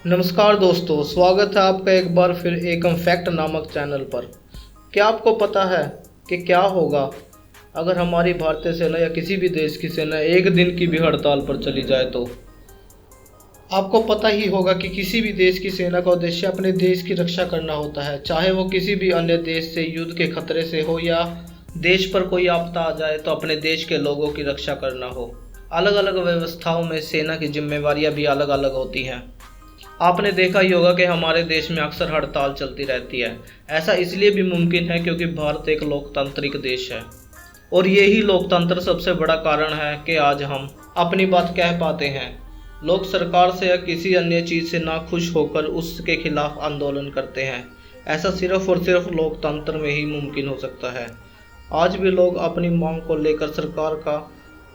नमस्कार दोस्तों, स्वागत है आपका एक बार फिर एकम फैक्ट नामक चैनल पर। क्या आपको पता है कि क्या होगा अगर हमारी भारतीय सेना या किसी भी देश की सेना एक दिन की भी हड़ताल पर चली जाए तो? आपको पता ही होगा कि किसी भी देश की सेना का उद्देश्य अपने देश की रक्षा करना होता है, चाहे वो किसी भी अन्य देश से युद्ध के खतरे से हो या देश पर कोई आपदा आ जाए तो अपने देश के लोगों की रक्षा करना हो। अलग अलग व्यवस्थाओं में सेना की जिम्मेवारियां भी अलग अलग होती हैं। आपने देखा ही होगा कि हमारे देश में अक्सर हड़ताल चलती रहती है। ऐसा इसलिए भी मुमकिन है क्योंकि भारत एक लोकतांत्रिक देश है और यही लोकतंत्र सबसे बड़ा कारण है कि आज हम अपनी बात कह पाते हैं। लोग सरकार से या किसी अन्य चीज़ से नाखुश होकर उसके खिलाफ आंदोलन करते हैं। ऐसा सिर्फ और सिर्फ लोकतंत्र में ही मुमकिन हो सकता है। आज भी लोग अपनी मांग को लेकर सरकार का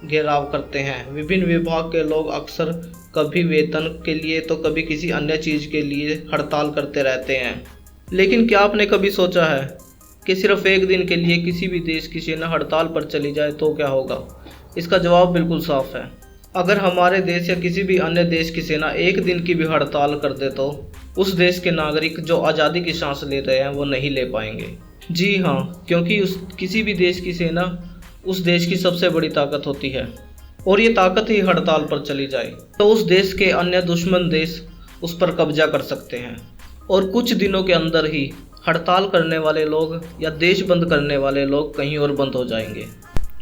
घेराव करते हैं। विभिन्न विभाग के लोग अक्सर कभी वेतन के लिए तो कभी किसी अन्य चीज़ के लिए हड़ताल करते रहते हैं। लेकिन क्या आपने कभी सोचा है कि सिर्फ एक दिन के लिए किसी भी देश की सेना हड़ताल पर चली जाए तो क्या होगा? इसका जवाब बिल्कुल साफ है। अगर हमारे देश या किसी भी अन्य देश की सेना एक दिन की भी हड़ताल कर दे तो उस देश के नागरिक जो आज़ादी की सांस ले रहे हैं वो नहीं ले पाएंगे। जी हाँ, क्योंकि किसी भी देश की सेना उस देश की सबसे बड़ी ताकत होती है और ये ताकत ही हड़ताल पर चली जाए तो उस देश के अन्य दुश्मन देश उस पर कब्जा कर सकते हैं और कुछ दिनों के अंदर ही हड़ताल करने वाले लोग या देश बंद करने वाले लोग कहीं और बंद हो जाएंगे।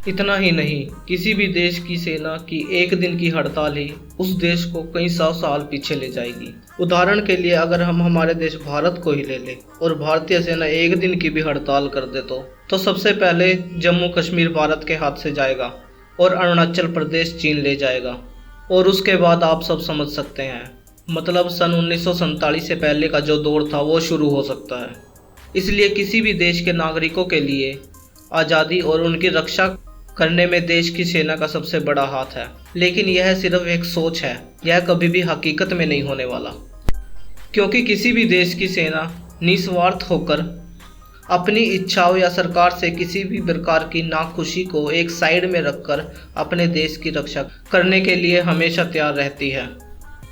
इतना ही नहीं, किसी भी देश की सेना की एक दिन की हड़ताल ही उस देश को कई सौ साल पीछे ले जाएगी। उदाहरण के लिए अगर हम हमारे देश भारत को ही ले लें और भारतीय सेना एक दिन की भी हड़ताल कर दे तो सबसे पहले जम्मू कश्मीर भारत के हाथ से जाएगा और अरुणाचल प्रदेश चीन ले जाएगा और उसके बाद आप सब समझ सकते हैं, मतलब सन 1947 से पहले का जो दौर था वो शुरू हो सकता है। इसलिए किसी भी देश के नागरिकों के लिए आज़ादी और उनकी रक्षा करने में देश की सेना का सबसे बड़ा हाथ है। लेकिन यह सिर्फ एक सोच है, यह कभी भी हकीकत में नहीं होने वाला, क्योंकि किसी भी देश की सेना निस्वार्थ होकर अपनी इच्छाओं या सरकार से किसी भी प्रकार की नाखुशी को एक साइड में रखकर अपने देश की रक्षा करने के लिए हमेशा तैयार रहती है।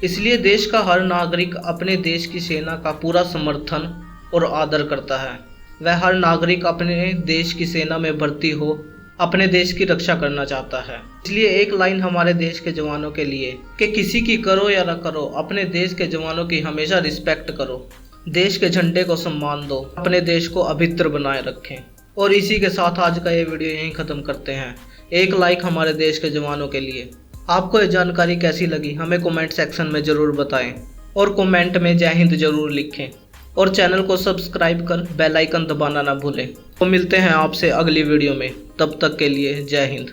इसलिए देश का हर नागरिक अपने देश की सेना का पूरा समर्थन और आदर करता है। वह हर नागरिक अपने देश की सेना में भर्ती हो अपने देश की रक्षा करना चाहता है। इसलिए एक लाइन हमारे देश के जवानों के लिए कि किसी की करो या न करो, अपने देश के जवानों की हमेशा रिस्पेक्ट करो, देश के झंडे को सम्मान दो, अपने देश को अभद्र बनाए रखें। और इसी के साथ आज का ये वीडियो यहीं ख़त्म करते हैं। एक लाइक हमारे देश के जवानों के लिए। आपको ये जानकारी कैसी लगी हमें कमेंट सेक्शन में ज़रूर बताएं और कमेंट में जय हिंद ज़रूर लिखें और चैनल को सब्सक्राइब कर बेल आइकन दबाना ना भूलें। तो मिलते हैं आपसे अगली वीडियो में, तब तक के लिए जय हिंद।